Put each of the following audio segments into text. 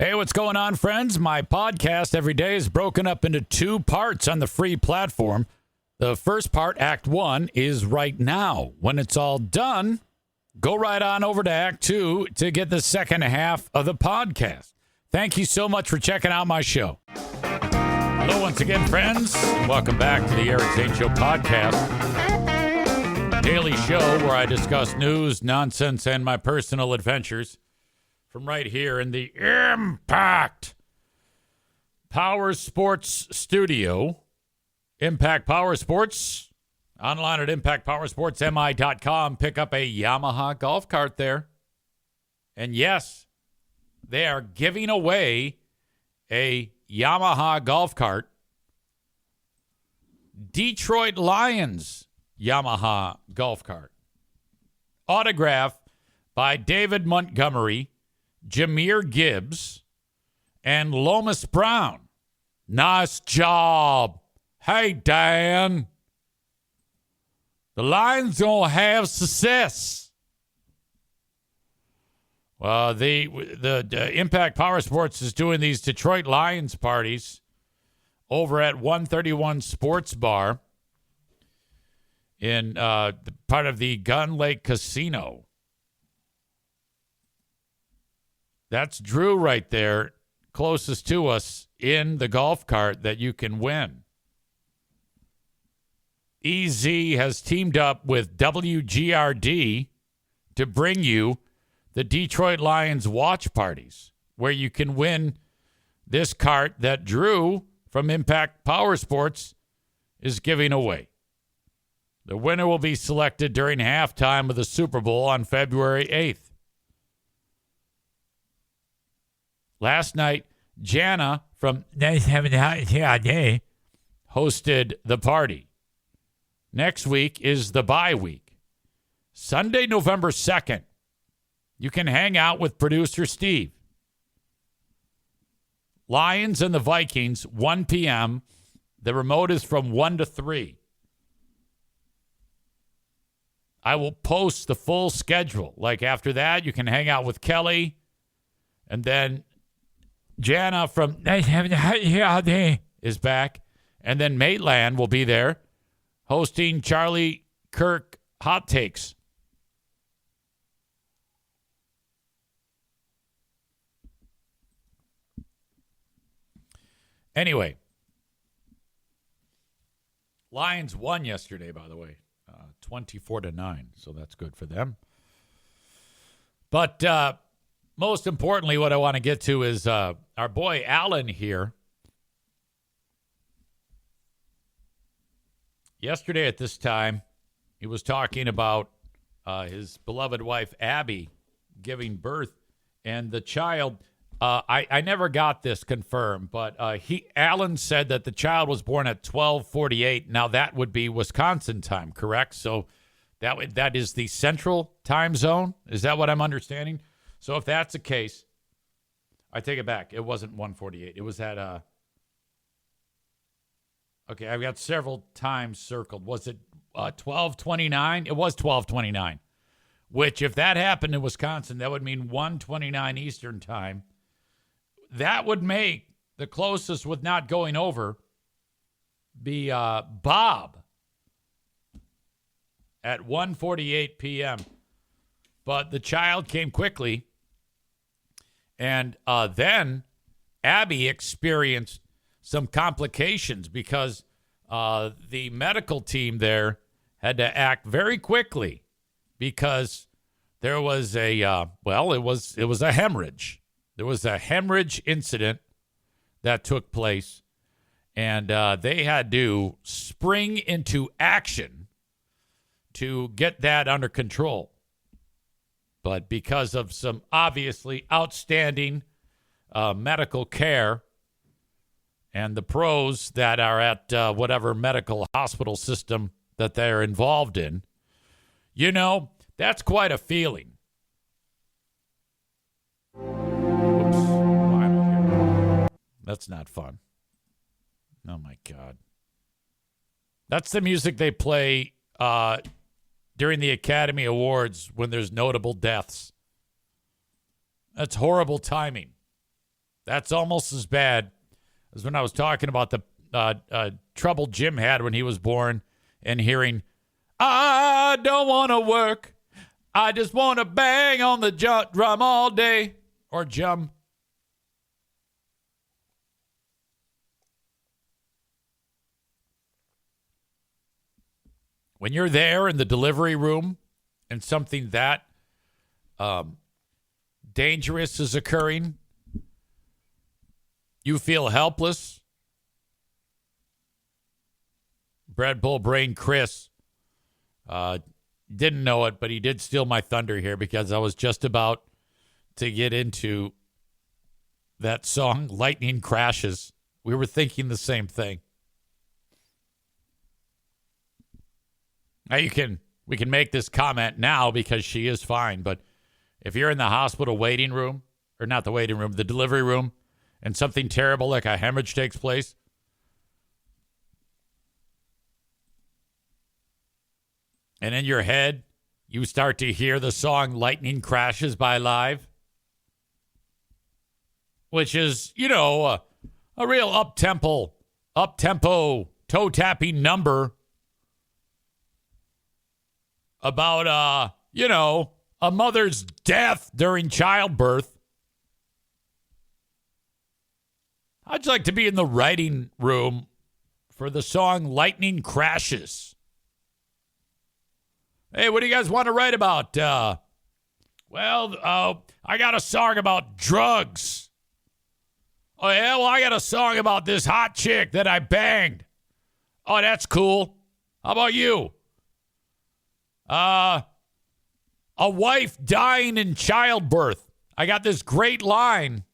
Hey, what's going on, friends? My podcast every day is broken up into two parts on the free platform. The first part, Act 1, is right now. When it's all done, go right on over to Act 2 to get the second half of the podcast. Thank you so much for checking out my show. Hello once again, friends. Welcome back to the Eric Zane Show podcast. Daily show where I discuss news, nonsense, and my personal adventures from right here in the Impact Power Sports Studio. Impact Power Sports, online at impactpowersportsmi.com. Pick up a Yamaha golf cart there. And yes, they are giving away a Yamaha golf cart. Detroit Lions Yamaha golf cart. Autograph by David Montgomery, Jahmyr Gibbs, and Lomas Brown. Nice job. Hey, Dan. The Lions gonna have success. Well, the Impact Power Sports is doing these Detroit Lions parties over at 131 Sports Bar in part of the Gun Lake Casino. That's Drew right there, closest to us in the golf cart that you can win. EZ has teamed up with WGRD to bring you the Detroit Lions watch parties, where you can win this cart that Drew from Impact Power Sports is giving away. The winner will be selected during halftime of the Super Bowl on February 8th. Last night, Jana from hosted the party. Next week is the bye week. Sunday, November 2nd, you can hang out with producer Steve. Lions and the Vikings, 1 p.m. The remote is from 1 to 3. I will post the full schedule. Like after that, you can hang out with Kelly. And then Jana from is back. And then Maitland will be there hosting Charlie Kirk Hot Takes. Anyway, Lions won yesterday, by the way, 24-9, so that's good for them. But most importantly, what I want to get to is our boy Alan here. Yesterday at this time, he was talking about his beloved wife, Abby, giving birth, and the child. I never got this confirmed, but Alan said that the child was born at 12:48. Now that would be Wisconsin time, correct? So that is the central time zone. Is that what I'm understanding? So if that's the case, I take it back. It wasn't 1:48. It was at okay, I've got several times circled. Was it 12:29? It was 12:29. Which, if that happened in Wisconsin, that would mean 1:29 Eastern time. That would make the closest with not going over be Bob at 1:48 p.m. But the child came quickly. And then Abby experienced some complications because the medical team there had to act very quickly because there was a, it was a hemorrhage. There was a hemorrhage incident that took place, and they had to spring into action to get that under control. But because of some obviously outstanding medical care and the pros that are at whatever medical hospital system that they're involved in, you know, that's quite a feeling. That's not fun. Oh, my God. That's the music they play during the Academy Awards when there's notable deaths. That's horrible timing. That's almost as bad as when I was talking about the trouble Jim had when he was born and hearing, I don't want to work. I just want to bang on the drum all day. Or Jum. When you're there in the delivery room and something that dangerous is occurring, you feel helpless. Bread Bull Brain Chris didn't know it, but he did steal my thunder here because I was just about to get into that song, Lightning Crashes. We were thinking the same thing. Now we can make this comment now because she is fine, but if you're in the hospital waiting room, or not the waiting room, the delivery room, and something terrible like a hemorrhage takes place, and in your head, you start to hear the song Lightning Crashes by Live, which is, a real up-tempo, toe-tapping number about, a mother's death during childbirth. I'd like to be in the writing room for the song Lightning Crashes. Hey, what do you guys want to write about? I got a song about drugs. Oh, yeah? Well, I got a song about this hot chick that I banged. Oh, that's cool. How about you? A wife dying in childbirth. I got this great line.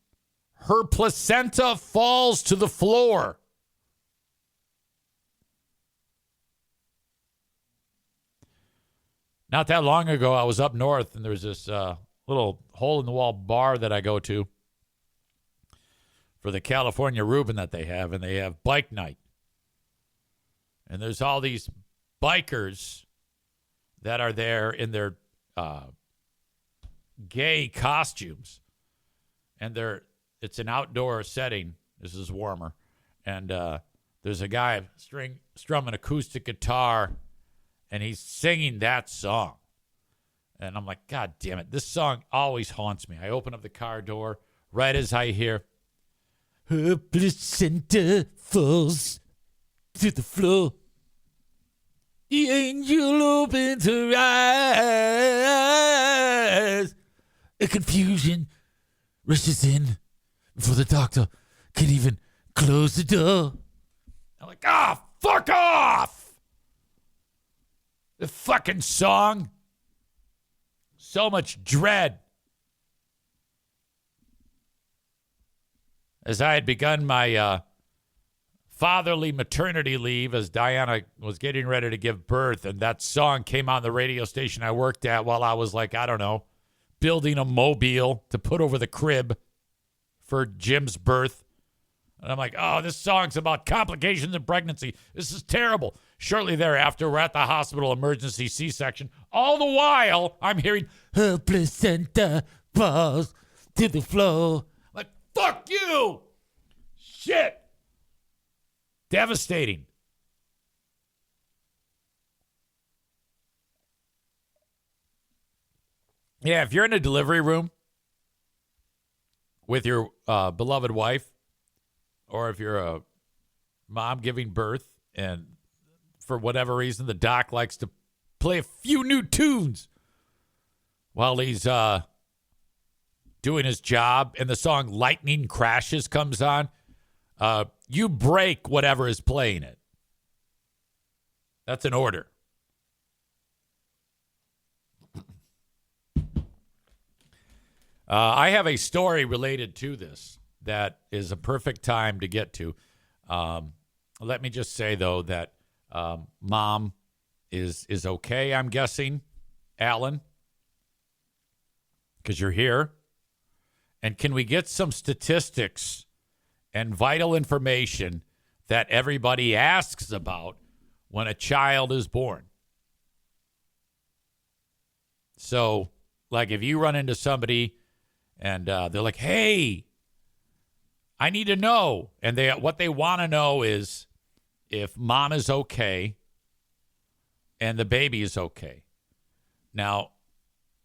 Her placenta falls to the floor. Not that long ago, I was up north, and there's this little hole-in-the-wall bar that I go to for the California Reuben that they have, and they have bike night. And there's all these bikers that are there in their gay costumes. And it's an outdoor setting. This is warmer. And there's a guy strumming acoustic guitar, and he's singing that song. And I'm like, God damn it. This song always haunts me. I open up the car door right as I hear, her placenta falls to the floor. The angel opens her eyes. A confusion rushes in before the doctor can even close the door. I'm like, fuck off! The fucking song. So much dread. As I had begun my fatherly maternity leave as Diana was getting ready to give birth, and that song came on the radio station I worked at while I was like, I don't know, building a mobile to put over the crib for Jim's birth. And I'm like, this song's about complications in pregnancy. This is terrible. Shortly thereafter, we're at the hospital emergency C-section. All the while, I'm hearing, her placenta falls to the floor. Like, fuck you! Shit! Devastating. Yeah, if you're in a delivery room with your beloved wife, or if you're a mom giving birth, and for whatever reason the doc likes to play a few new tunes while he's doing his job, and the song Lightning Crashes comes on, you break whatever is playing it. That's an order. I have a story related to this that is a perfect time to get to. Let me just say, though, that mom is okay, I'm guessing, Alan, because you're here. And can we get some statistics and vital information that everybody asks about when a child is born? So, like, if you run into somebody and they're like, hey, I need to know. And what they want to know is if mom is okay and the baby is okay. Now,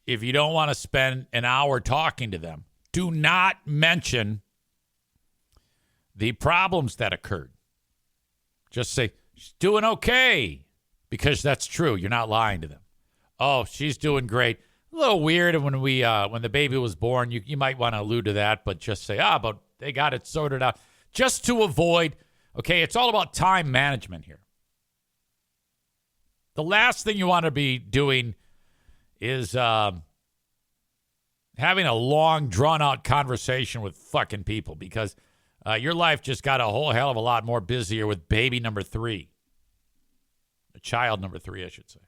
if you don't want to spend an hour talking to them, do not mention the problems that occurred. Just say, she's doing okay, because that's true. You're not lying to them. Oh, she's doing great. A little weird when the baby was born. You might want to allude to that, but just say, but they got it sorted out. Just to avoid, okay, it's all about time management here. The last thing you want to be doing is having a long, drawn-out conversation with fucking people, because your life just got a whole hell of a lot more busier with baby number 3. Child number 3, I should say.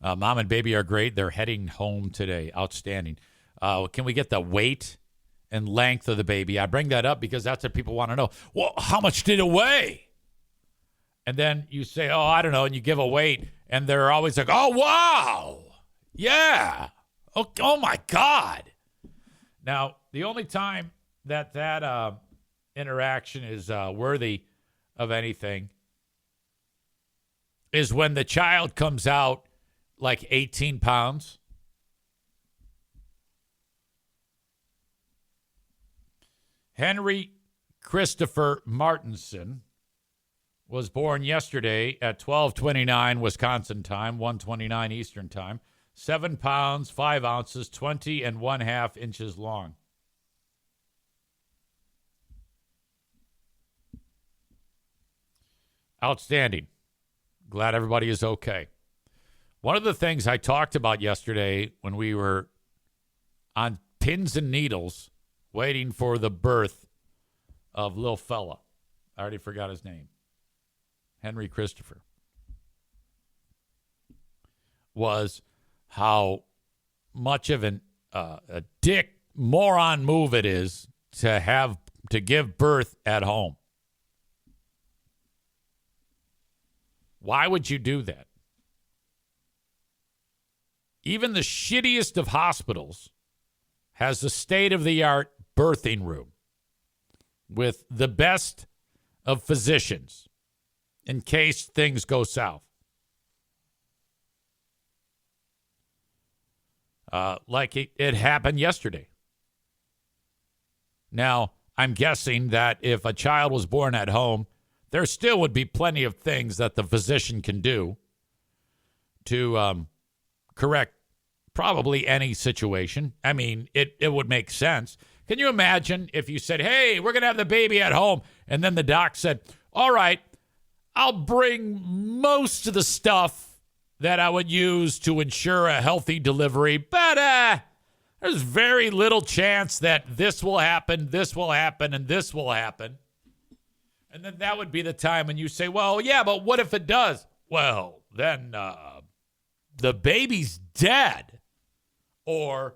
Mom and baby are great. They're heading home today. Outstanding. Can we get the weight and length of the baby? I bring that up because that's what people want to know. Well, how much did it weigh? And then you say, I don't know, and you give a weight, and they're always like, oh, wow. Yeah. Oh my God. Now, the only time that interaction is worthy of anything is when the child comes out like 18 pounds. Henry Christopher Martinson was born yesterday at 12:29 Wisconsin time, 1:29 Eastern time. 7 pounds, 5 ounces, 20 1/2 inches long. Outstanding. Glad everybody is okay. One of the things I talked about yesterday when we were on pins and needles waiting for the birth of little fella, I already forgot his name, Henry Christopher, was how much of a dick moron move it is to give birth at home. Why would you do that? Even the shittiest of hospitals has a state-of-the-art birthing room with the best of physicians in case things go south. Like it happened yesterday. Now, I'm guessing that if a child was born at home, there still would be plenty of things that the physician can do to correct probably any situation. I mean, it would make sense. Can you imagine if you said, hey, we're going to have the baby at home, and then the doc said, all right, I'll bring most of the stuff that I would use to ensure a healthy delivery, but there's very little chance that this will happen, and this will happen. And then that would be the time when you say, well, yeah, but what if it does? Well, then the baby's dead. Or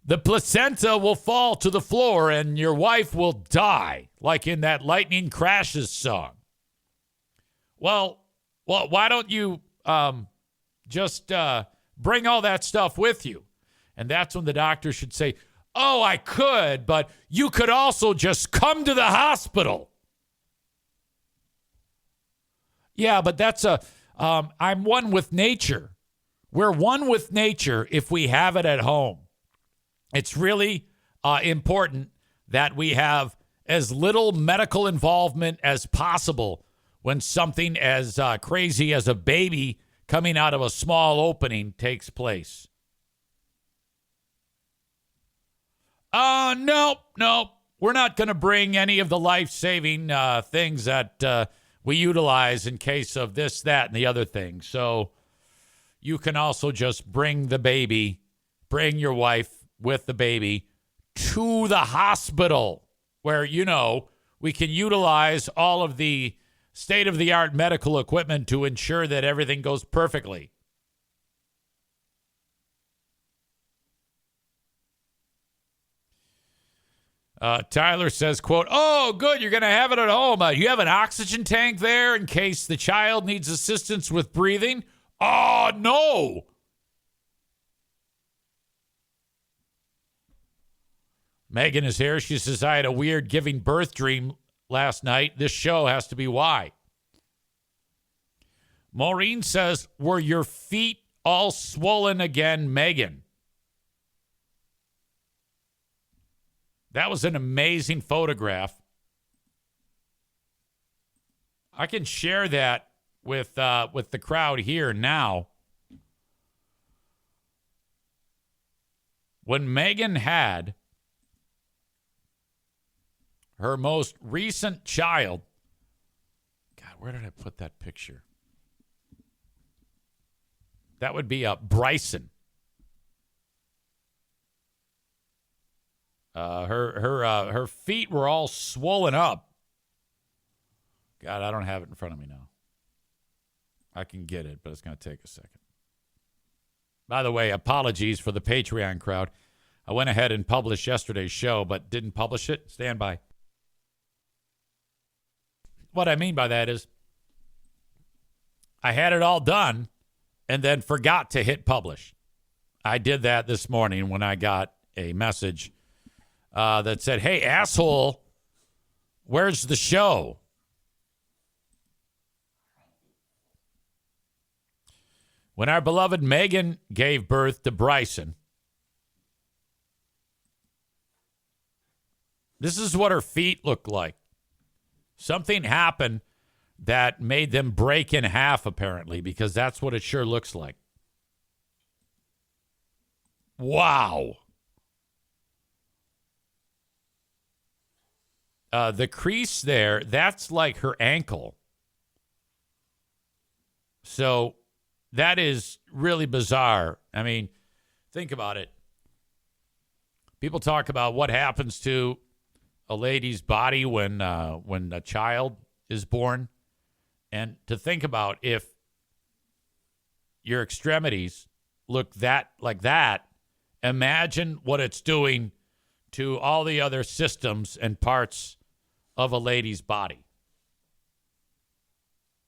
the placenta will fall to the floor and your wife will die, like in that Lightning Crashes song. Well, why don't you just bring all that stuff with you? And that's when the doctor should say, oh, I could, but you could also just come to the hospital. Yeah, but that's I'm one with nature. We're one with nature if we have it at home. It's really important that we have as little medical involvement as possible when something as crazy as a baby coming out of a small opening takes place. Nope. We're not going to bring any of the life-saving things that we utilize in case of this, that, and the other thing. So you can also just bring your wife with the baby to the hospital where, we can utilize all of the state-of-the-art medical equipment to ensure that everything goes perfectly. Tyler says, quote, oh, good, you're going to have it at home. You have an oxygen tank there in case the child needs assistance with breathing? Oh, no. Megan is here. She says, I had a weird giving birth dream last night. This show has to be why. Maureen says, were your feet all swollen again, Megan? That was an amazing photograph. I can share that with the crowd here now. When Megan had her most recent child, God, where did I put that picture? That would be Bryson. Her feet were all swollen up. God, I don't have it in front of me now. I can get it, but it's going to take a second. By the way, apologies for the Patreon crowd. I went ahead and published yesterday's show, but didn't publish it. Stand by. What I mean by that is I had it all done and then forgot to hit publish. I did that this morning when I got a message that said, hey, asshole, where's the show? When our beloved Megan gave birth to Bryson, this is what her feet looked like. Something happened that made them break in half, apparently, because that's what it sure looks like. Wow. The crease there, that's like her ankle. So that is really bizarre. I mean, think about it. People talk about what happens to a lady's body when a child is born. And to think about if your extremities look like that, imagine what it's doing to all the other systems and parts of a lady's body.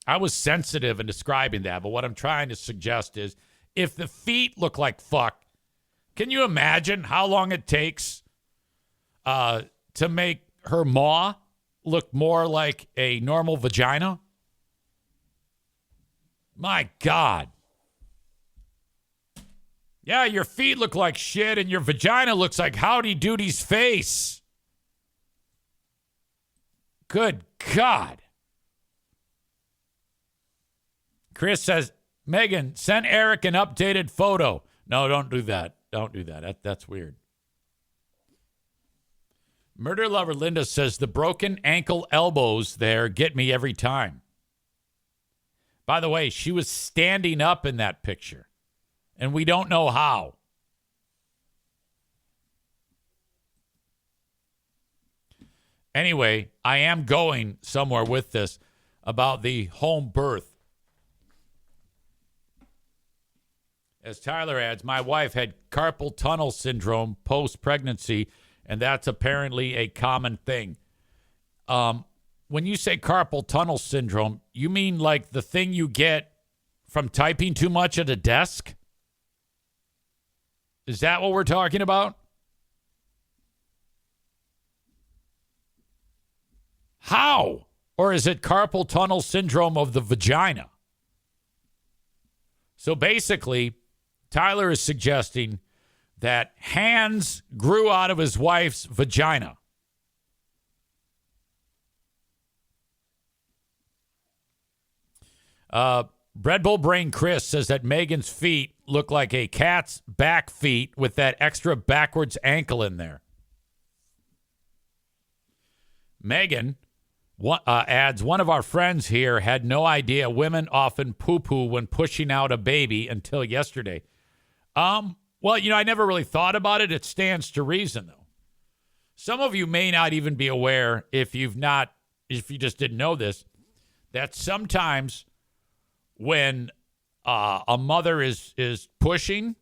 I was sensitive in describing that, but what I'm trying to suggest is if the feet look like fuck, can you imagine how long it takes to make her maw look more like a normal vagina? My God. Yeah, your feet look like shit and your vagina looks like Howdy Doody's face. Good God. Chris says, Megan, send Eric an updated photo. No, don't do that. Don't do that. That's weird. Murder Lover Linda says, the broken ankle elbows there get me every time. By the way, she was standing up in that picture, and we don't know how. Anyway, I am going somewhere with this about the home birth. As Tyler adds, my wife had carpal tunnel syndrome post-pregnancy, and that's apparently a common thing. When you say carpal tunnel syndrome, you mean like the thing you get from typing too much at a desk? Is that what we're talking about? How? Or is it carpal tunnel syndrome of the vagina? So basically, Tyler is suggesting that hands grew out of his wife's vagina. Bread Bowl Brain Chris says that Megan's feet look like a cat's back feet with that extra backwards ankle in there. Megan adds, one of our friends here had no idea women often poo-poo when pushing out a baby until yesterday. Well, I never really thought about it. It stands to reason, though. Some of you may not even be aware, if you just didn't know this, that sometimes when a mother is pushing,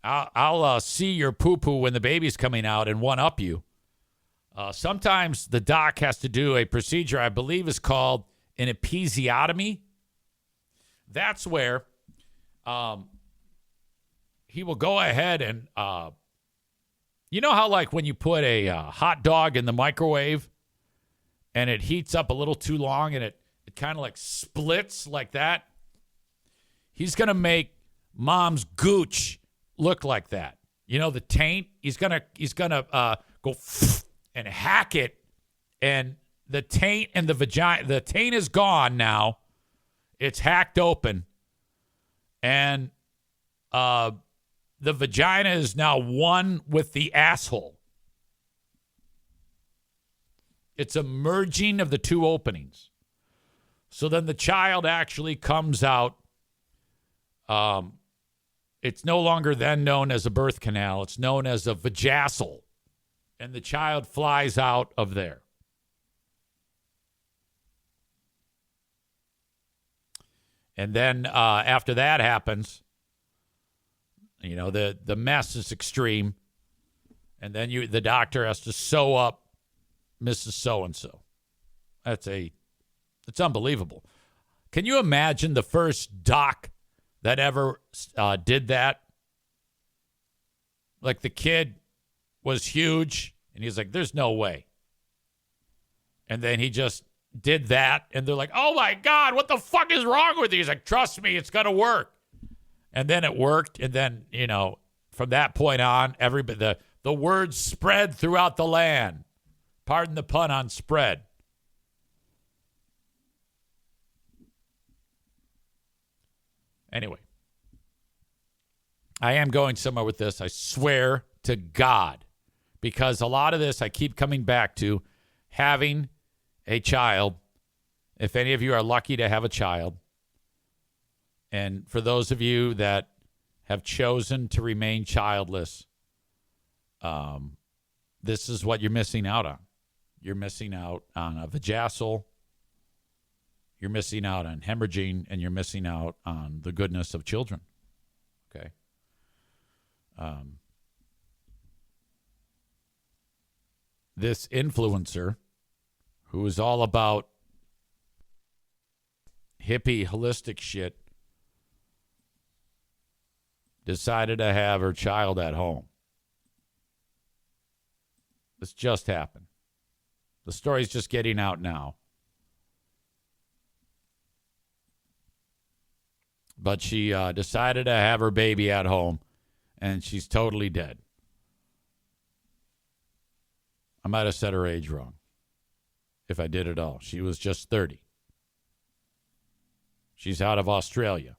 I'll see your poo-poo when the baby's coming out and one-up you. Sometimes the doc has to do a procedure I believe is called an episiotomy. That's where he will go ahead and You know how, like, when you put a hot dog in the microwave and it heats up a little too long and it kind of like splits like that? He's going to make mom's gooch look like that. You know, the taint, he's going to go and hack it, and the taint and the vagina, the taint is gone now. It's hacked open, and the vagina is now one with the asshole. It's a merging of the two openings. So then the child actually comes out. It's no longer then known as a birth canal. It's known as a vajazzle. And the child flies out of there. And then after that happens, you know, the mess is extreme. And then the doctor has to sew up Mrs. So-and-so. It's unbelievable. Can you imagine the first doc that ever did that? Like, the kid was huge, and he's like, there's no way. And then he just did that, and they're like, oh, my God, what the fuck is wrong with you? He's like, trust me, it's going to work. And then it worked, and then, you know, from that point on, everybody, the word spread throughout the land. Pardon the pun on spread. Anyway, I am going somewhere with this. I swear to God, because a lot of this I keep coming back to having a child. If any of you are lucky to have a child, and for those of you that have chosen to remain childless, this is what you're missing out on. You're missing out on a vajazzle. You're missing out on hemorrhaging, and you're missing out on the goodness of children. Okay. This influencer, who is all about hippie, holistic shit, decided to have her child at home. This just happened. The story's just getting out now. But she decided to have her baby at home, and she's totally dead. I might have said her age wrong, if I did at all. She was just 30. She's out of Australia.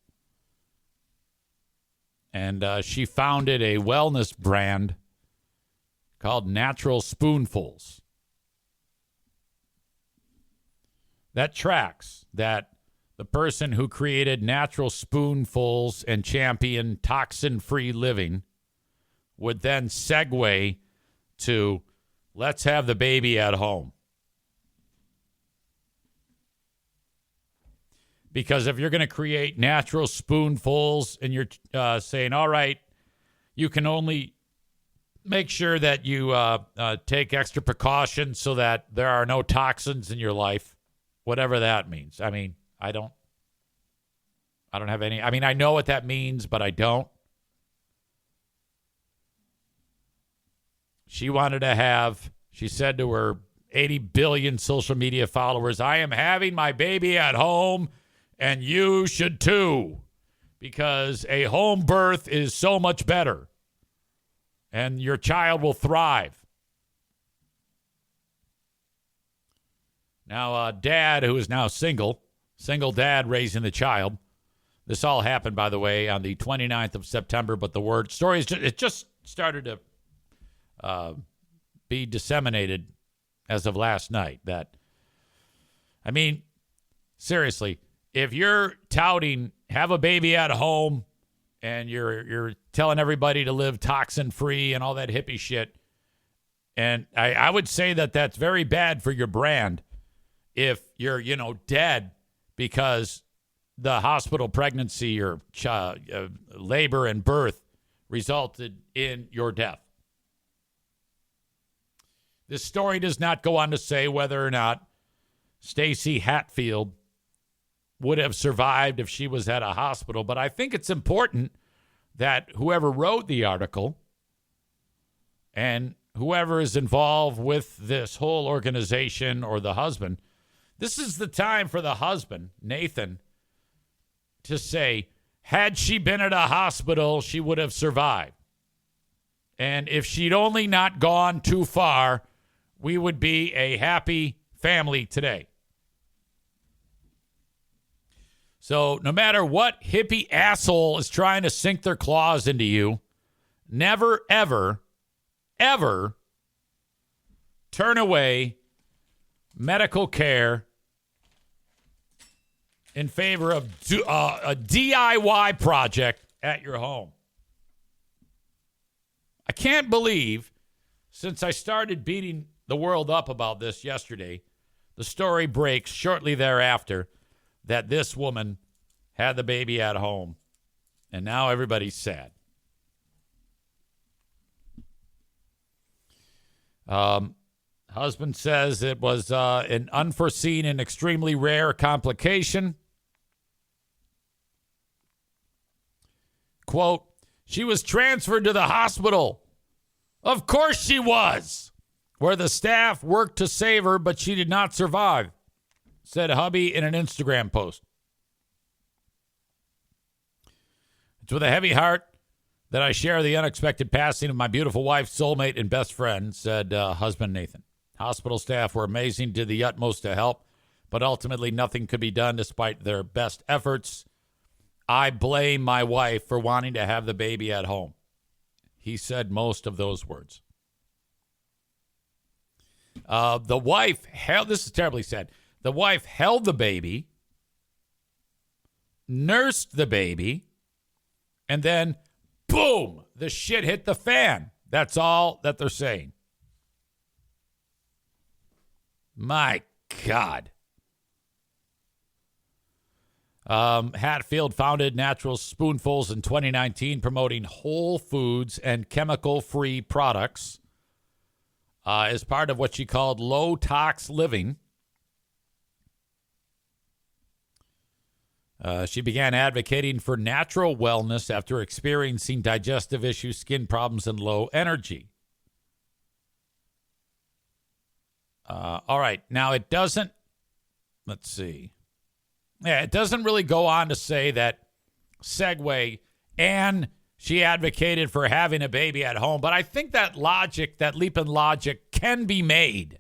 And she founded a wellness brand called Natural Spoonfuls. That tracks that the person who created Natural Spoonfuls and championed toxin-free living would then segue to, let's have the baby at home. Because if you're going to create natural spoonfuls and you're saying, all right, you can only make sure that you take extra precautions so that there are no toxins in your life, whatever that means. I mean, I don't have any. I mean, I know what that means, but I don't. She wanted to have, she said to her 80 billion social media followers, I am having my baby at home, and you should too, because a home birth is so much better, and your child will thrive. Now, dad, who is now single dad raising the child. This all happened, by the way, on the 29th of September, but the story is it just started to be disseminated as of last night. That, I mean, seriously, if you're touting have a baby at home and you're telling everybody to live toxin-free and all that hippie shit, and I would say that that's very bad for your brand if you're, dead because the hospital pregnancy or labor and birth resulted in your death. This story does not go on to say whether or not Stacey Hatfield would have survived if she was at a hospital, but I think it's important that whoever wrote the article and whoever is involved with this whole organization or the husband, this is the time for the husband, Nathan, to say, had she been at a hospital, she would have survived. And if she'd only not gone too far, we would be a happy family today. So no matter what hippie asshole is trying to sink their claws into you, never, ever, ever turn away medical care in favor of a DIY project at your home. I can't believe, since I started beating the world up about this yesterday, the story breaks shortly thereafter that this woman had the baby at home, and now everybody's sad. Husband says it was an unforeseen and extremely rare complication. Quote, she was transferred to the hospital. Of course she was. Where the staff worked to save her, but she did not survive, said hubby in an Instagram post. It's with a heavy heart that I share the unexpected passing of my beautiful wife, soulmate, and best friend, said husband Nathan. Hospital staff were amazing, did the utmost to help, but ultimately nothing could be done despite their best efforts. I blame my wife for wanting to have the baby at home. He said most of those words. The wife held, this is terribly sad, the wife held the baby, nursed the baby, and then, boom, the shit hit the fan. That's all that they're saying. My God. Hatfield founded Natural Spoonfuls in 2019, promoting whole foods and chemical-free products as part of what she called low-tox living. She began advocating for natural wellness after experiencing digestive issues, skin problems, and low energy. All right. Now, it doesn't, let's see. Yeah, it doesn't really go on to say that segue, and she advocated for having a baby at home. But I think that logic, that leap in logic, can be made.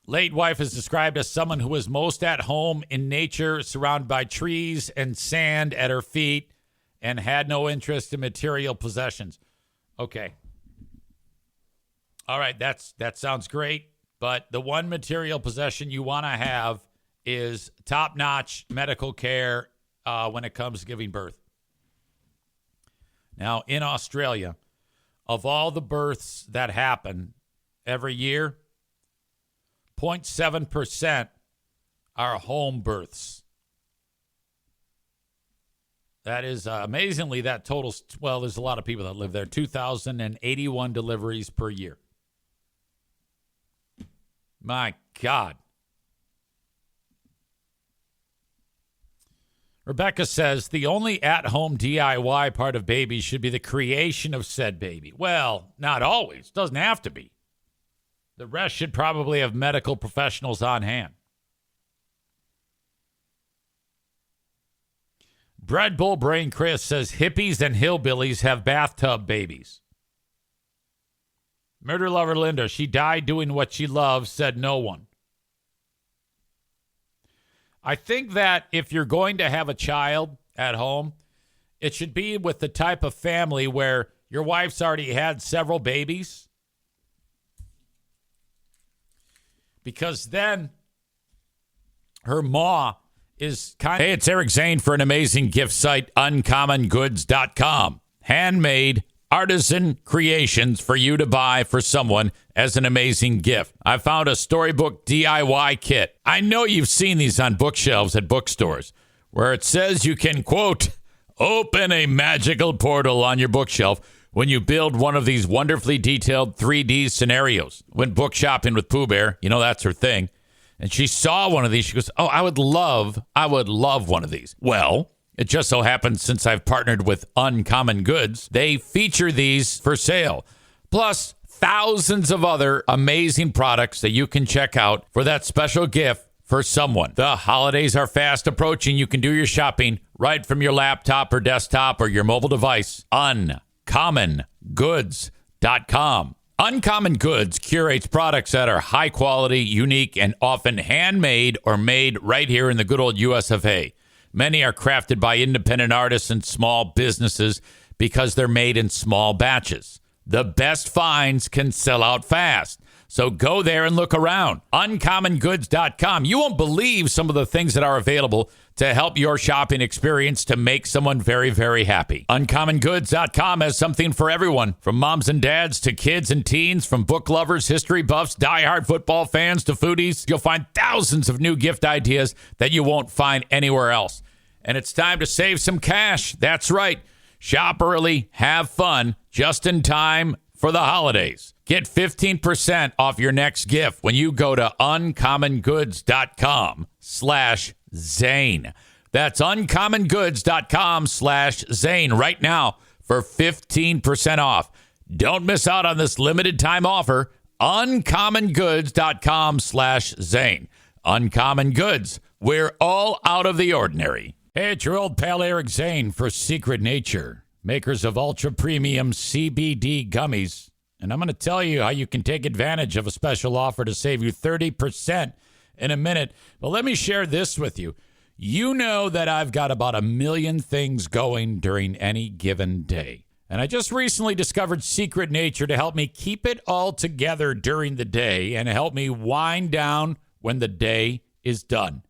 Late wife is described as someone who was most at home in nature, surrounded by trees and sand at her feet, and had no interest in material possessions. Okay. All right, that sounds great, but the one material possession you want to have is top-notch medical care when it comes to giving birth. Now, in Australia, of all the births that happen every year, 0.7% are home births. That is, amazingly, that totals, well, there's a lot of people that live there, 2,081 deliveries per year. My God. Rebecca says the only at-home DIY part of babies should be the creation of said baby. Well, not always. Doesn't have to be. The rest should probably have medical professionals on hand. Bread Bull Brain Chris says hippies and hillbillies have bathtub babies. Murder lover Linda, she died doing what she loves, said no one. I think that if you're going to have a child at home, it should be with the type of family where your wife's already had several babies. Because then her ma is kind of... Hey, it's Eric Zane for an amazing gift site, uncommongoods.com. Handmade artisan creations for you to buy for someone as an amazing gift. I found a storybook DIY kit. I know you've seen these on bookshelves at bookstores where it says you can, quote, open a magical portal on your bookshelf when you build one of these wonderfully detailed 3D scenarios. Went book shopping with Pooh Bear. You know, that's her thing. And she saw one of these. She goes, oh, I would love one of these. Well, It just so happens since I've partnered with Uncommon Goods, they feature these for sale. Plus, thousands of other amazing products that you can check out for that special gift for someone. The holidays are fast approaching. You can do your shopping right from your laptop or desktop or your mobile device. UncommonGoods.com. Uncommon Goods curates products that are high quality, unique, and often handmade or made right here in the good old US of A. Many are crafted by independent artists and small businesses because they're made in small batches. The best finds can sell out fast. So go there and look around. UncommonGoods.com. You won't believe some of the things that are available to help your shopping experience to make someone very, very happy. UncommonGoods.com has something for everyone, from moms and dads to kids and teens, from book lovers, history buffs, diehard football fans to foodies. You'll find thousands of new gift ideas that you won't find anywhere else. And it's time to save some cash. That's right. Shop early, have fun, just in time for the holidays. Get 15% off your next gift when you go to uncommongoods.com/Zane. That's uncommongoods.com/Zane right now for 15% off. Don't miss out on this limited time offer. uncommongoods.com/Zane. Uncommon Goods. We're all out of the ordinary. Hey, it's your old pal Eric Zane for Secret Nature, makers of ultra premium CBD gummies. And I'm going to tell you how you can take advantage of a special offer to save you 30% in a minute. But let me share this with you. You know that I've got about 1 million things going during any given day. And I just recently discovered Secret Nature to help me keep it all together during the day and help me wind down when the day is done.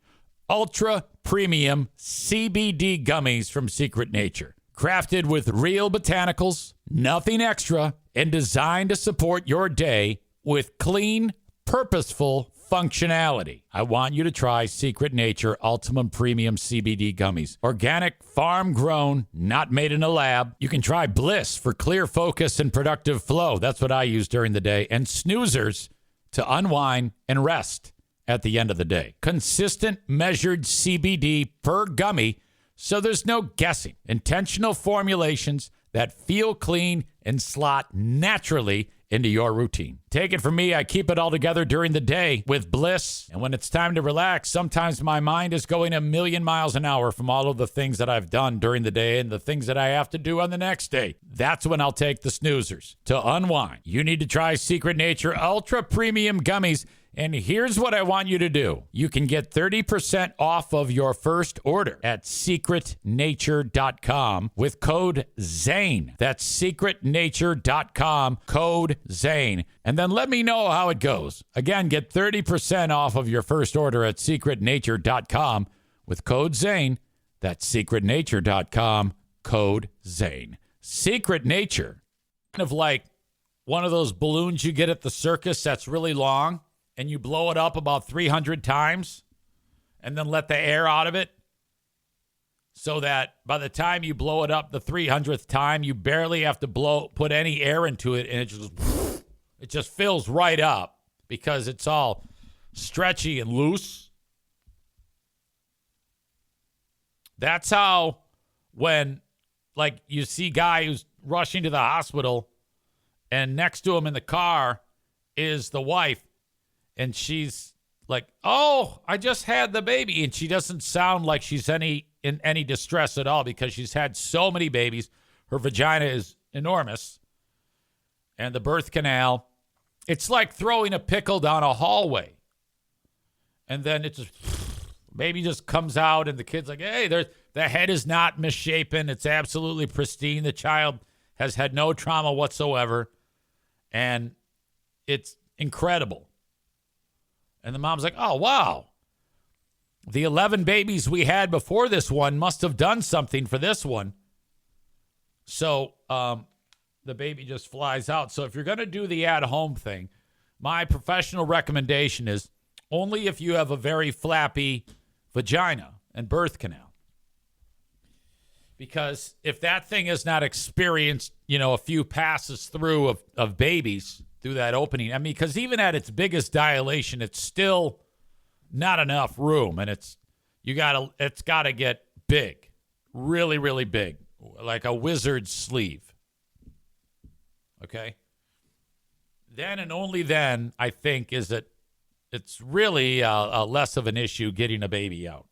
Ultra premium CBD gummies from Secret Nature. Crafted with real botanicals, nothing extra, and designed to support your day with clean, purposeful functionality. I want you to try Secret Nature Ultimate Premium CBD Gummies. Organic, farm-grown, not made in a lab. You can try Bliss for clear focus and productive flow. That's what I use during the day. And Snoozers to unwind and rest at the end of the day. Consistent, measured CBD per gummy, so there's no guessing. Intentional formulations that feel clean and slot naturally into your routine. Take it from me, I keep it all together during the day with Bliss. And when it's time to relax, sometimes my mind is going 1,000,000 miles an hour from all of the things that I've done during the day and the things that I have to do on the next day. That's when I'll take the Snoozers to unwind. You need to try Secret Nature Ultra Premium Gummies. And here's what I want you to do. You can get 30% off of your first order at secretnature.com with code ZANE. That's secretnature.com, code ZANE. And then let me know how it goes. Again, get 30% off of your first order at secretnature.com with code ZANE. That's secretnature.com, code ZANE. Secret Nature, kind of like one of those balloons you get at the circus that's really long, and you blow it up about 300 times and then let the air out of it so that by the time you blow it up the 300th time, you barely have to put any air into it, and it just fills right up because it's all stretchy and loose. That's how when, like, you see a guy who's rushing to the hospital and next to him in the car is the wife, and she's like, "Oh, I just had the baby." And she doesn't sound like she's in any distress at all because she's had so many babies. Her vagina is enormous. And the birth canal, it's like throwing a pickle down a hallway. And then it just, baby just comes out, and the kid's like, "Hey, the head is not misshapen. It's absolutely pristine. The child has had no trauma whatsoever." And it's incredible. And the mom's like, "Oh, wow. The 11 babies we had before this one must have done something for this one." So the baby just flies out. So if you're going to do the at-home thing, my professional recommendation is only if you have a very flappy vagina and birth canal. Because if that thing has not experienced, a few passes through of babies through that opening, I mean, because even at its biggest dilation, it's still not enough room, and it's got to get big, really, really big, like a wizard's sleeve. Okay? Then and only then, I think, is it it's really less of an issue getting a baby out.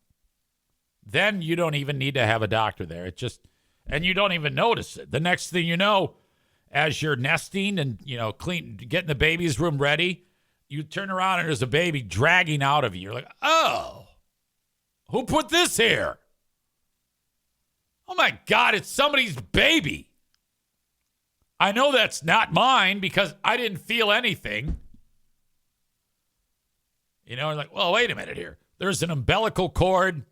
Then you don't even need to have a doctor there. And you don't even notice it. The next thing you know, as you're nesting and, getting the baby's room ready, you turn around and there's a baby dragging out of you. You're like, oh, who put this here? Oh my God, it's somebody's baby. I know that's not mine because I didn't feel anything. Like, well, wait a minute here. There's an umbilical cord,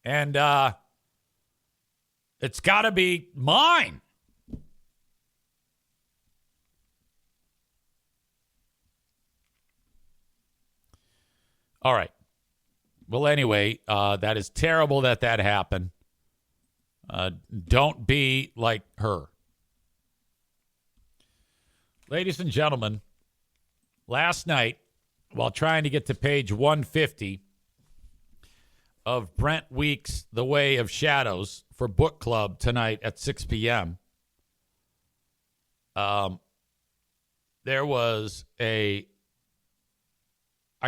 and it's got to be mine. All right. Well, anyway, that is terrible that happened. Don't be like her. Ladies and gentlemen, last night, while trying to get to page 150 of Brent Weeks' The Way of Shadows for book club tonight at 6 p.m., there was I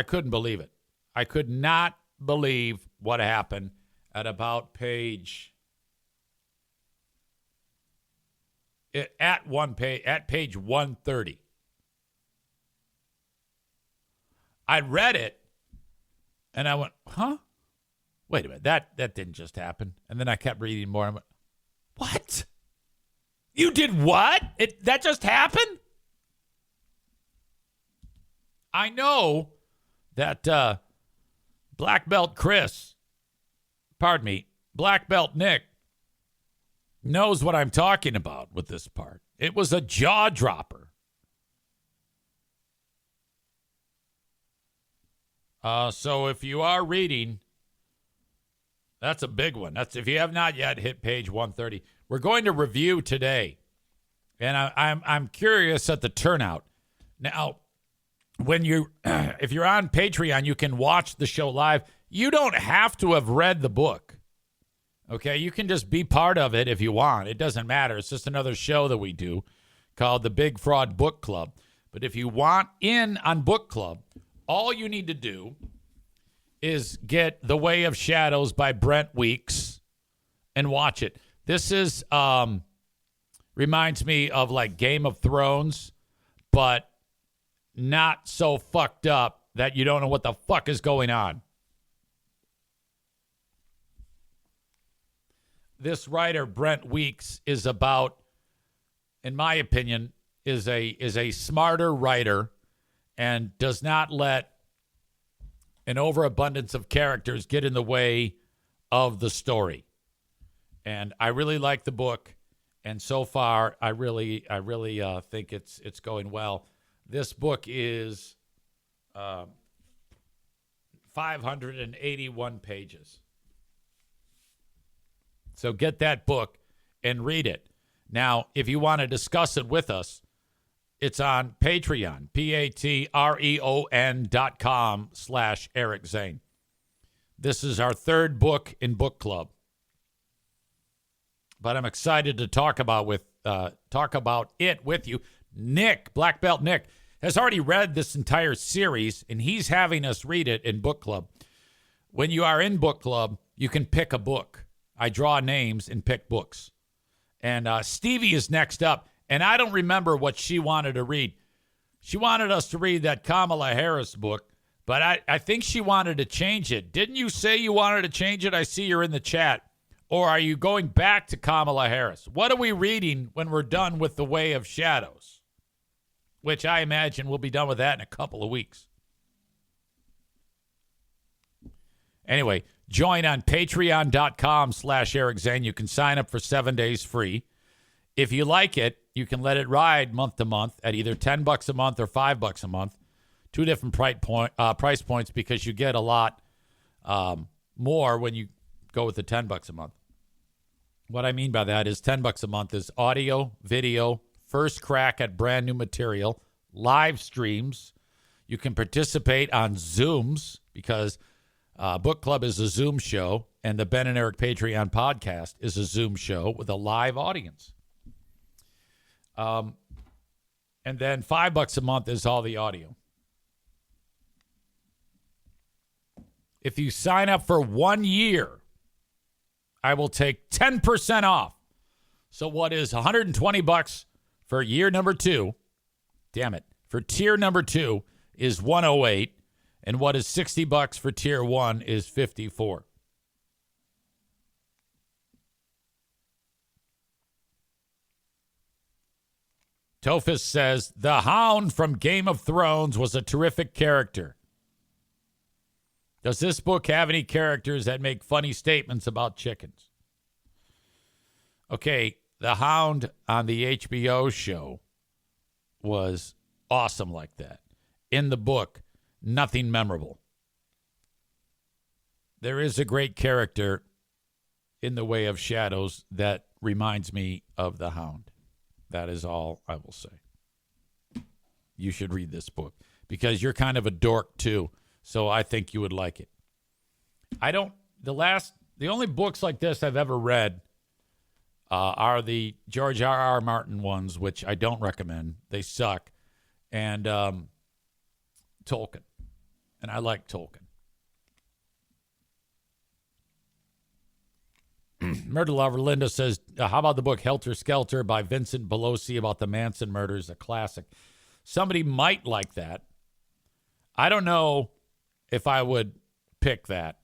couldn't believe it. I could not believe what happened at about page 130. I read it and I went, huh? Wait a minute, that didn't just happen. And then I kept reading more and I went, what? You did what? That just happened? I know that Black Belt Nick knows what I'm talking about with this part. It was a jaw dropper. So if you are reading, that's a big one. That's if you have not yet hit page 130. We're going to review today, and I'm curious at the turnout. Now, when if you're on Patreon, you can watch the show live. You don't have to have read the book. Okay, you can just be part of it if you want. It doesn't matter. It's just another show that we do called the Big Fraud Book Club. But if you want in on book club, all you need to do is get The Way of Shadows by Brent Weeks and watch it. This is reminds me of like Game of Thrones, but not so fucked up that you don't know what the fuck is going on. This writer, Brent Weeks, is about, in my opinion, is a smarter writer and does not let an overabundance of characters get in the way of the story. And I really like the book, and so far, I really think it's going well. This book is 581 pages. So get that book and read it. Now, if you want to discuss it with us, it's on Patreon, patreon.com/Eric Zane. This is our third book in book club. But I'm excited to talk about it with you. Nick, Black Belt Nick, has already read this entire series, and he's having us read it in book club. When you are in book club, you can pick a book. I draw names and pick books. And Stevie is next up, and I don't remember what she wanted to read. She wanted us to read that Kamala Harris book, but I think she wanted to change it. Didn't you say you wanted to change it? I see you're in the chat. Or are you going back to Kamala Harris? What are we reading when we're done with The Way of Shadows? Which I imagine we'll be done with that in a couple of weeks. Anyway, join on patreon.com/Eric Zane. You can sign up for 7 days free. If you like it, you can let it ride month to month at either $10 a month or $5 a month. Two different price points because you get a lot more when you go with the $10 a month. What I mean by that is $10 a month is audio, video, first crack at brand new material, live streams. You can participate on Zooms because book club is a Zoom show. And the Ben and Eric Patreon podcast is a Zoom show with a live audience. And then $5 a month is all the audio. If you sign up for 1 year, I will take 10% off. So what is $120 for year number 2? Damn it. For tier number 2 is $108. And what is $60 for tier 1 is $54. Tophus says, the Hound from Game of Thrones was a terrific character. Does this book have any characters that make funny statements about chickens? Okay, the Hound on the HBO show was awesome like that. In the book, nothing memorable. There is a great character in The Way of Shadows that reminds me of the Hound. That is all I will say. You should read this book because you're kind of a dork too. So I think you would like it. The only books like this I've ever read are the George R.R. Martin ones, which I don't recommend. They suck. And Tolkien. And I like Tolkien. Murder Lover Linda says, how about the book Helter Skelter by Vincent Belosi about the Manson murders? A classic. Somebody might like that. I don't know if I would pick that.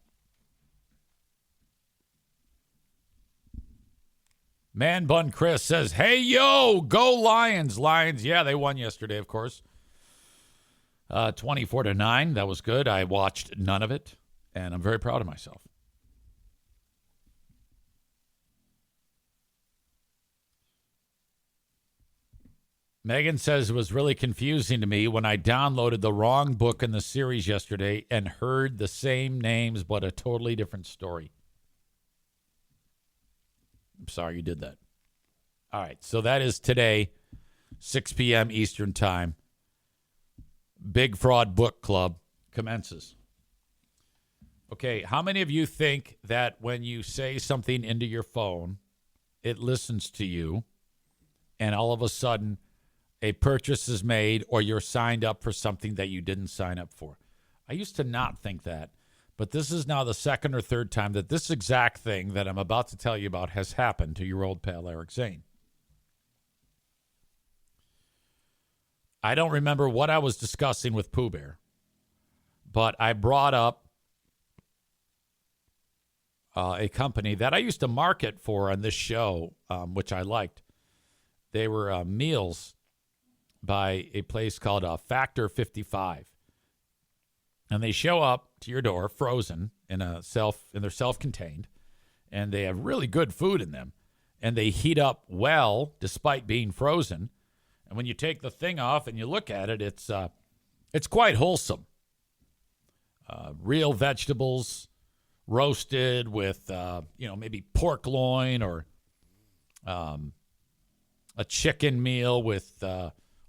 Man Bun Chris says, hey, yo, go Lions. Lions, yeah, they won yesterday, of course. 24-9. That was good. I watched none of it, and I'm very proud of myself. Megan says it was really confusing to me when I downloaded the wrong book in the series yesterday and heard the same names but a totally different story. I'm sorry you did that. All right, so that is today, 6 p.m. Eastern Time. Big Fraud Book Club commences. Okay, how many of you think that when you say something into your phone, it listens to you, and all of a sudden a purchase is made or you're signed up for something that you didn't sign up for? I used to not think that, but this is now the second or third time that this exact thing that I'm about to tell you about has happened to your old pal Eric Zane. I don't remember what I was discussing with Pooh Bear, but I brought up a company that I used to market for on this show, which I liked. They were meals by a place called Factor 55. And they show up to your door frozen in their self-contained, and they have really good food in them, and they heat up well despite being frozen. And when you take the thing off and you look at it, it's quite wholesome. Real vegetables roasted with maybe pork loin or a chicken meal with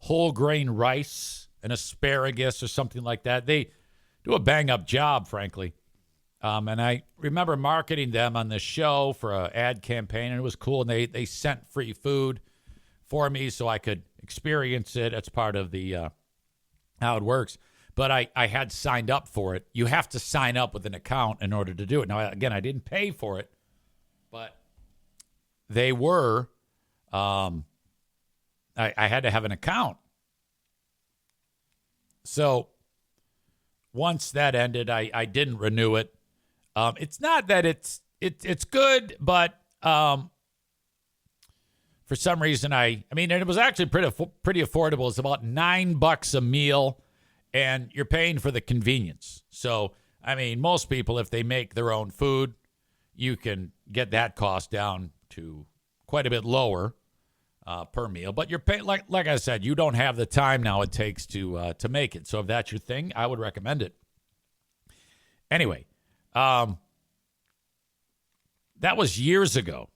whole grain rice and asparagus or something like that. They do a bang-up job, frankly. And I remember marketing them on the show for an ad campaign, and it was cool. And they sent free food for me so I could experience it. That's part of the how it works. But I had signed up for it. You have to sign up with an account in order to do it. Now, again, I didn't pay for it, but they were I had to have an account. So once that ended, I didn't renew it. It's not that it's good, but for some reason it was actually pretty affordable. It's about $9 a meal, and you're paying for the convenience. So most people, if they make their own food, you can get that cost down to quite a bit lower per meal. But you're paying, like I said, you don't have the time now it takes to make it. So if that's your thing, I would recommend it. Anyway, that was years ago.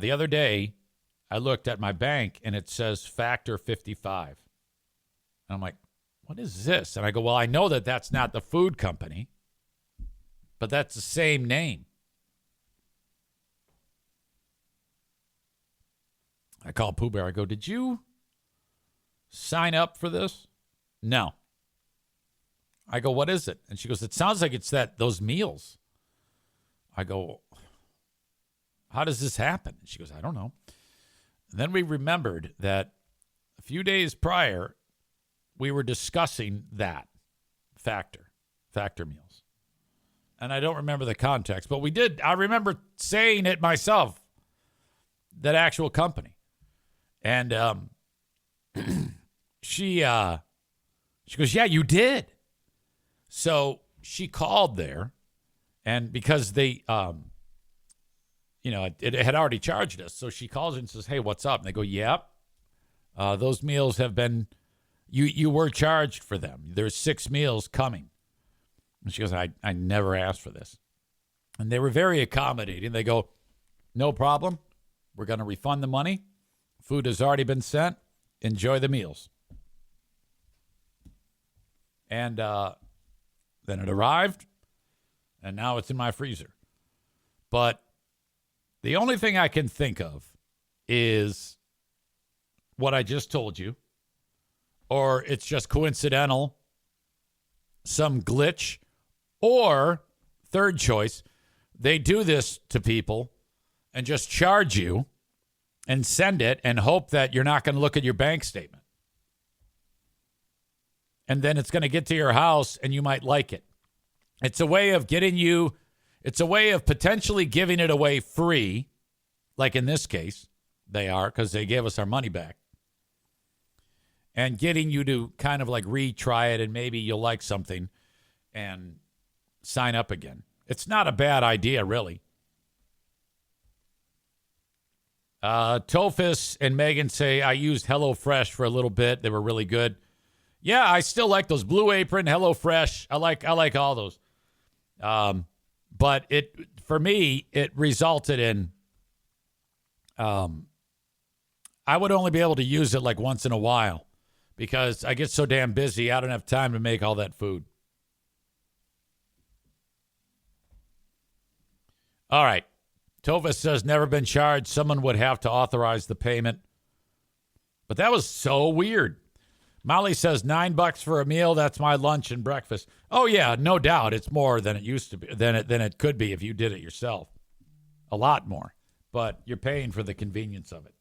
The other day, I looked at my bank and it says Factor 55. And I'm like, what is this? And I go, well, I know that that's not the food company, but that's the same name. I call Pooh Bear. I go, did you sign up for this? No. I go, what is it? And she goes, it sounds like it's those meals. I go, how does this happen? And she goes, I don't know. And then we remembered that a few days prior, we were discussing that factor meals. And I don't remember the context, but we did. I remember saying it myself, that actual company. And she goes, yeah, you did. So she called there, and because they, it had already charged us. So she calls and says, hey, what's up? And they go, yep. Those meals have been, you were charged for them. There's 6 meals coming. And she goes, I never asked for this. And they were very accommodating. They go, no problem. We're going to refund the money. Food has already been sent. Enjoy the meals. And then it arrived, and now it's in my freezer. But the only thing I can think of is what I just told you, or it's just coincidental, some glitch, or third choice, they do this to people and just charge you and send it and hope that you're not going to look at your bank statement. And then it's going to get to your house and you might like it. It's a way of it's a way of potentially giving it away free, like in this case, they are, because they gave us our money back. And getting you to kind of like retry it, and maybe you'll like something and sign up again. It's not a bad idea, really. Tofus and Megan say, I used HelloFresh for a little bit. They were really good. Yeah, I still like those. Blue Apron, HelloFresh. I like all those. But for me, it resulted in I would only be able to use it like once in a while because I get so damn busy. I don't have time to make all that food. All right. Tova says never been charged. Someone would have to authorize the payment. But that was so weird. Molly says $9 for a meal. That's my lunch and breakfast. Oh yeah, no doubt. It's more than it used to be, than it could be if you did it yourself. A lot more. But you're paying for the convenience of it.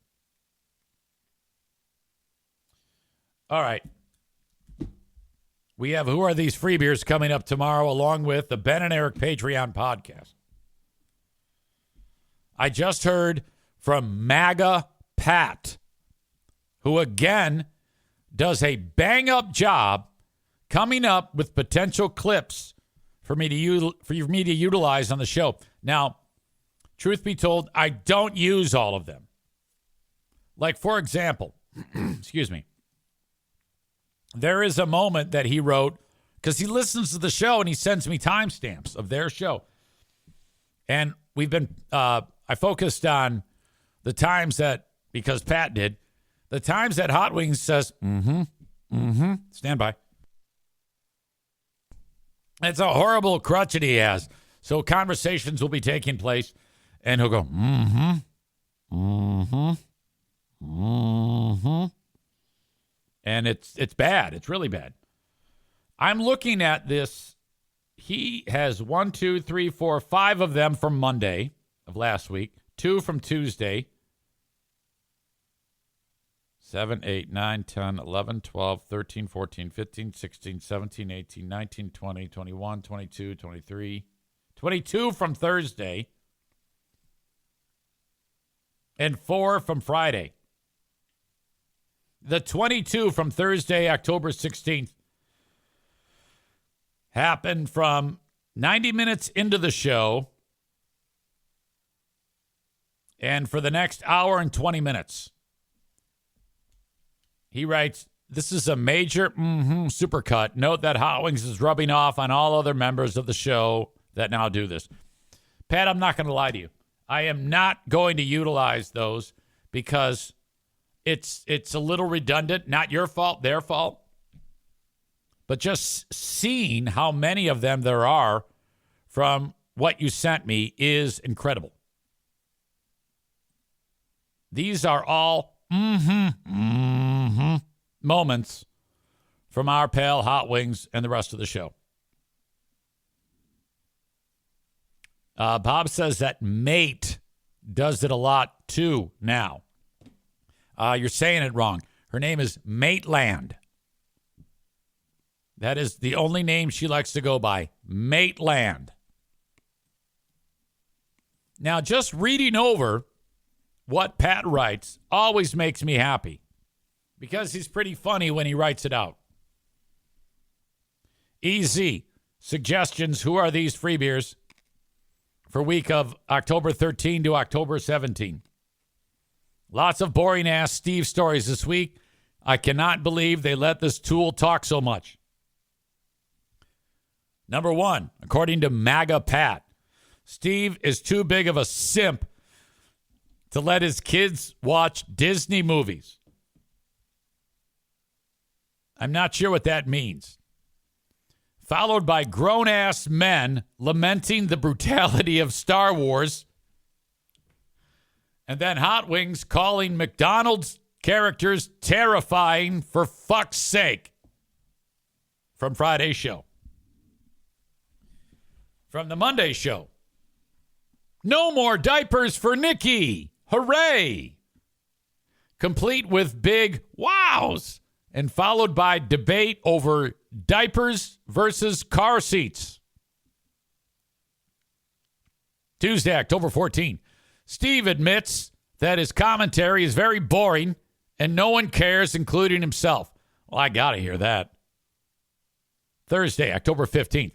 All right. We have Who Are These Free Beers coming up tomorrow, along with the Ben and Eric Patreon podcast. I just heard from MAGA Pat, who again does a bang-up job coming up with potential clips for me to utilize on the show. Now, truth be told, I don't use all of them. Like, for example, excuse me, there is a moment that he wrote, because he listens to the show and he sends me timestamps of their show. And we've been, I focused on the times that, because Pat did, the times that Hot Wings says, stand by. It's a horrible crutch that he has. So conversations will be taking place, and he'll go, and it's bad. It's really bad. I'm looking at this. He has 1, 2, 3, 4, 5 of them from Monday of last week, 2 from Tuesday, 7, 8, 9, 10, 11, 12, 13, 14, 15, 16, 17, 18, 19, 20, 21, 22, 23, 22 from Thursday, and 4 from Friday. The 22 from Thursday, October 16th, happened from 90 minutes into the show and for the next hour and 20 minutes. He writes, this is a major supercut. Note that Hot Wings is rubbing off on all other members of the show that now do this. Pat, I'm not going to lie to you. I am not going to utilize those because it's a little redundant. Not your fault, their fault. but just seeing how many of them there are from what you sent me is incredible. These are all moments from our pal Hot Wings and the rest of the show. Bob says that Mate does it a lot too now. You're saying it wrong. Her name is Maitland. That is the only name she likes to go by. Maitland. Now, just reading over what Pat writes always makes me happy because he's pretty funny when he writes it out. EZ, suggestions. Who are these free beers for week of October 13 to October 17? Lots of boring-ass Steve stories this week. I cannot believe they let this tool talk so much. Number one, according to MAGA Pat, Steve is too big of a simp to let his kids watch Disney movies. I'm not sure what that means. Followed by grown-ass men lamenting the brutality of Star Wars. And then Hot Wings calling McDonald's characters terrifying for fuck's sake. From Friday's show. From the Monday show. No more diapers for Nikki. Hooray. Complete with big wows. And followed by debate over diapers versus car seats. Tuesday, October 14. Steve admits that his commentary is very boring and no one cares, including himself. Well, I got to hear that. Thursday, October 15th.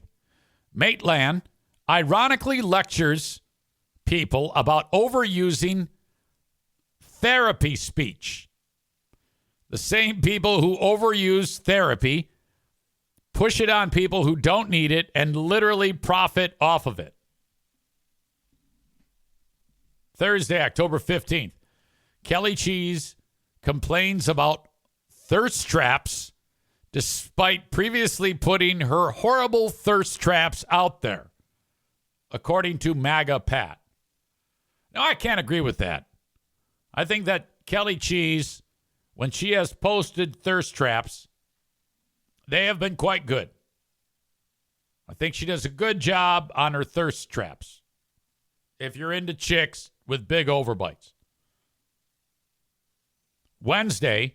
Maitland ironically lectures people about overusing therapy speech. The same people who overuse therapy push it on people who don't need it and literally profit off of it. Thursday, October 15th. Kelly Cheese complains about thirst traps despite previously putting her horrible thirst traps out there, according to MAGA Pat. Now, I can't agree with that. I think that Kelly Cheese, when she has posted thirst traps, they have been quite good. I think she does a good job on her thirst traps. If you're into chicks with big overbites. Wednesday,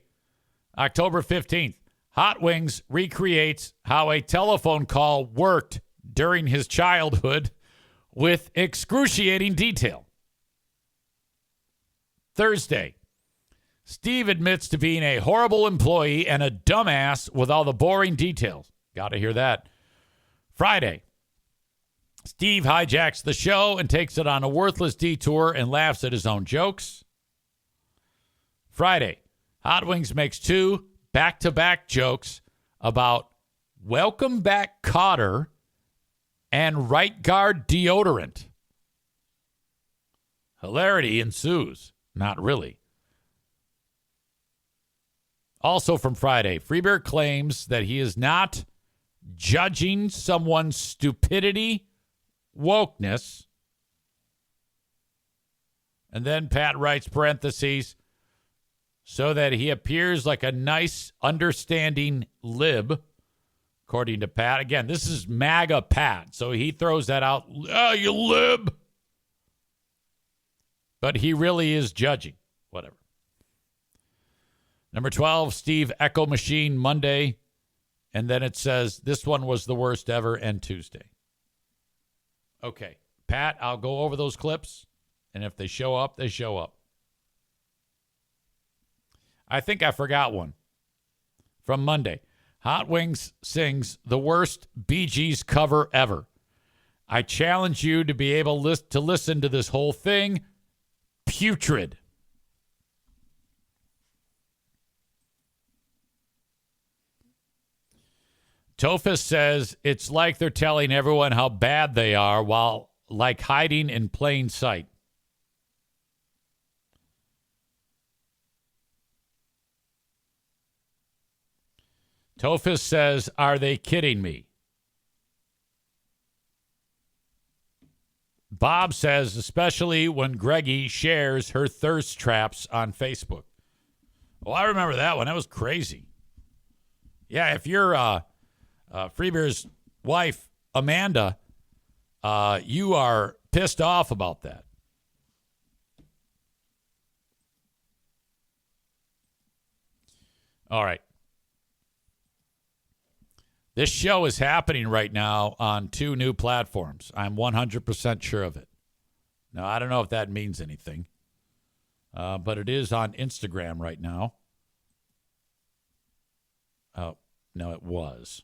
October 15th, Hot Wings recreates how a telephone call worked during his childhood with excruciating detail. Thursday, Steve admits to being a horrible employee and a dumbass with all the boring details. Got to hear that. Friday, Steve hijacks the show and takes it on a worthless detour and laughs at his own jokes. Friday, Hot Wings makes 2 back-to-back jokes about Welcome Back Cotter and Right Guard deodorant. Hilarity ensues. Not really. Also from Friday, Freebeer claims that he is not judging someone's stupidity, wokeness. And then Pat writes parentheses, so that he appears like a nice, understanding lib, according to Pat. Again, this is MAGA Pat, so he throws that out. Oh, you lib. But he really is judging. Whatever. Number 12, Steve Echo Machine Monday. And then it says, this one was the worst ever, and Tuesday. Okay. Pat, I'll go over those clips. And if they show up, they show up. I think I forgot one. From Monday. Hot Wings sings the worst Bee Gees cover ever. I challenge you to be able to listen to this whole thing. Putrid. Tophus says it's like they're telling everyone how bad they are while like hiding in plain sight. Tophus says, are they kidding me? Bob says, especially when Greggy shares her thirst traps on Facebook. Oh, I remember that one. That was crazy. Yeah, if you're Freebeer's wife, Amanda, you are pissed off about that. All right. This show is happening right now on 2 new platforms. I'm 100% sure of it. Now, I don't know if that means anything, but it is on Instagram right now. Oh, no, it was.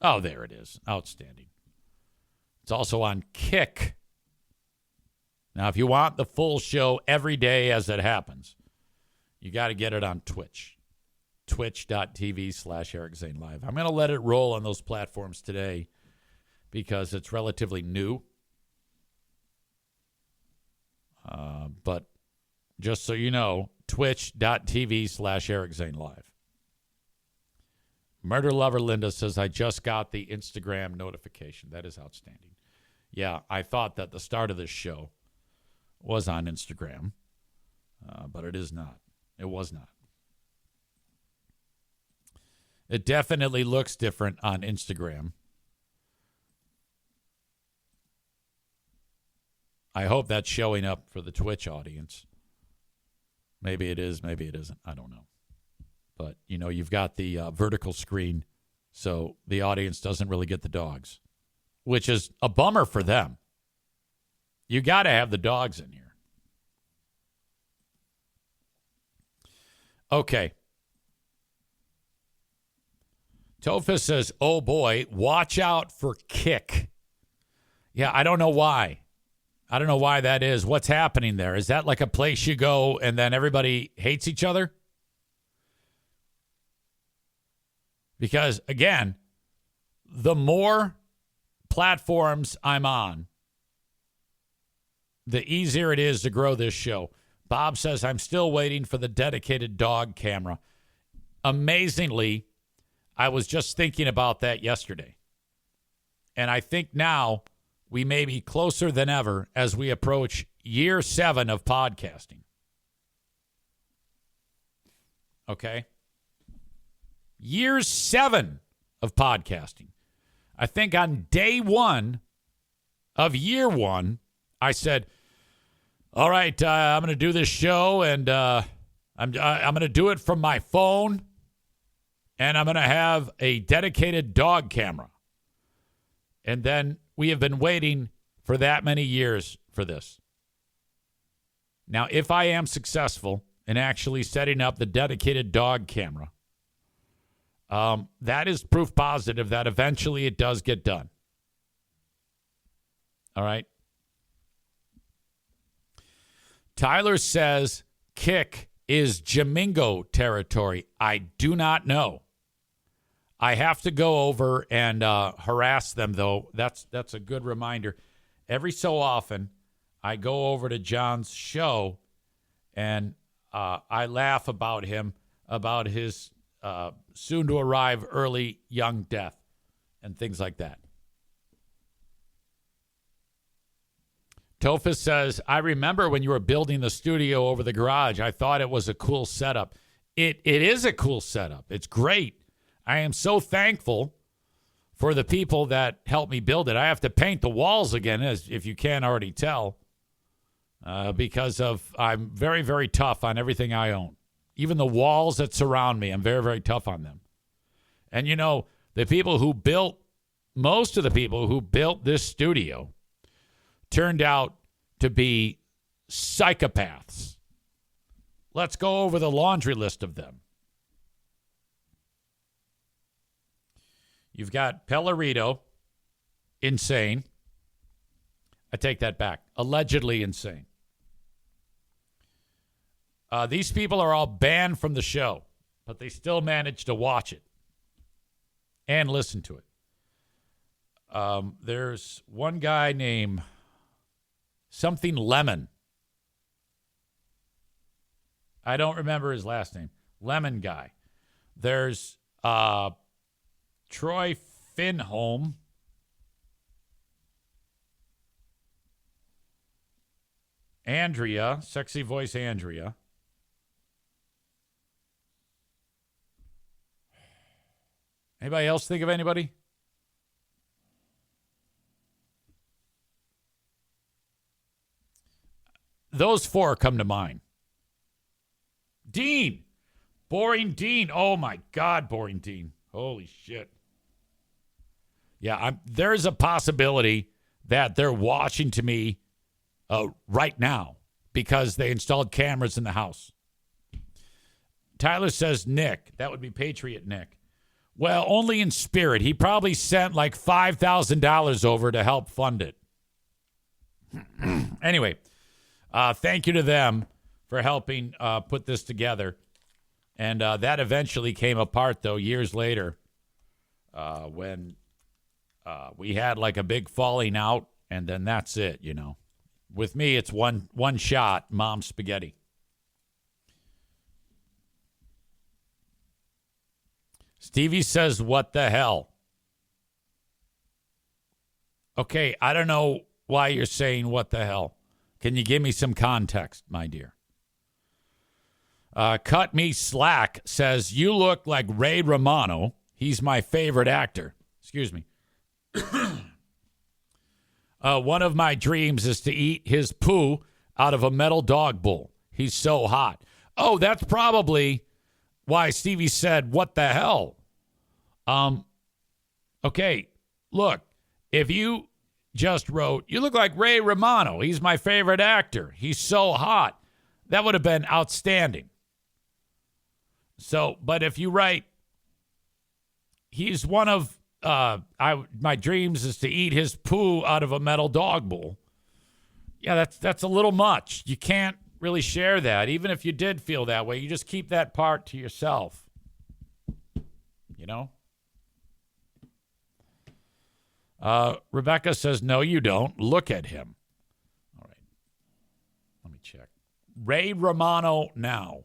Oh, there it is. Outstanding. It's also on Kick. Now, if you want the full show every day as it happens, you got to get it on Twitch. Twitch.tv/Eric Zane Live. I'm going to let it roll on those platforms today because it's relatively new. But just so you know, Twitch.tv/Eric Zane Live. Murder Lover Linda says, I just got the Instagram notification. That is outstanding. Yeah, I thought that the start of this show was on Instagram, but it is not. It was not. It definitely looks different on Instagram. I hope that's showing up for the Twitch audience. Maybe it is, maybe it isn't. I don't know. But, you know, you've got the vertical screen, so the audience doesn't really get the dogs, which is a bummer for them. You got to have the dogs in here. Okay. Tophus says, oh boy, watch out for Kick. Yeah, I don't know why. I don't know why that is. What's happening there? Is that like a place you go and then everybody hates each other? Because, again, the more platforms I'm on, the easier it is to grow this show. Bob says, I'm still waiting for the dedicated dog camera. Amazingly, I was just thinking about that yesterday. And I think now we may be closer than ever as we approach year 7 of podcasting. Okay? Year 7 of podcasting. I think on day 1 of year 1, I said, all right, I'm going to do this show, and I'm going to do it from my phone. And I'm going to have a dedicated dog camera. And then we have been waiting for that many years for this. Now, if I am successful in actually setting up the dedicated dog camera, that is proof positive that eventually it does get done. All right. Tyler says Kick is Jamingo territory. I do not know. I have to go over and harass them, though. That's a good reminder. Every so often, I go over to John's show, and I laugh about him, about his soon-to-arrive early young death, and things like that. Tophus says, I remember when you were building the studio over the garage. I thought it was a cool setup. It is a cool setup. It's great. I am so thankful for the people that helped me build it. I have to paint the walls again, as if you can't already tell, because I'm very, very tough on everything I own. Even the walls that surround me, I'm very, very tough on them. And, you know, most of the people who built this studio turned out to be psychopaths. Let's go over the laundry list of them. You've got Pellerito, insane. I take that back. Allegedly insane. These people are all banned from the show, but they still manage to watch it and listen to it. There's one guy named something Lemon. I don't remember his last name. Lemon guy. There's Troy Finholm. Andrea, sexy voice Andrea. Anybody else think of anybody? Those four come to mind. Dean. Boring Dean. Oh, my God, Boring Dean. Holy shit. Yeah, there's a possibility that they're watching to me right now because they installed cameras in the house. Tyler says Nick. That would be Patriot Nick. Well, only in spirit. He probably sent like $5,000 over to help fund it. Anyway, thank you to them for helping put this together. And that eventually came apart, though, years later when we had like a big falling out, and then that's it, you know. With me, it's one shot, mom spaghetti. Stevie says, what the hell? Okay, I don't know why you're saying what the hell. Can you give me some context, my dear? Cut Me Slack says, you look like Ray Romano. He's my favorite actor. Excuse me. One of my dreams is to eat his poo out of a metal dog bowl. He's so hot. Oh, that's probably why Stevie said, what the hell? Okay, look, if you just wrote, you look like Ray Romano. He's my favorite actor. He's so hot. That would have been outstanding. So, but if you write, he's one of, my dreams is to eat his poo out of a metal dog bowl. Yeah, that's a little much. You can't really share that. Even if you did feel that way, you just keep that part to yourself. You know? Rebecca says, no, you don't. Look at him. All right. Let me check. Ray Romano now.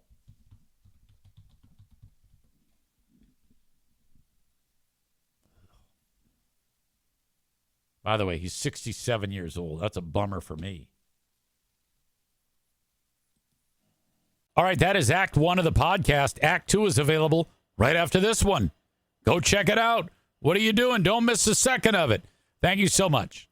By the way, he's 67 years old. That's a bummer for me. All right, that is Act 1 of the podcast. Act 2 is available right after this one. Go check it out. What are you doing? Don't miss a second of it. Thank you so much.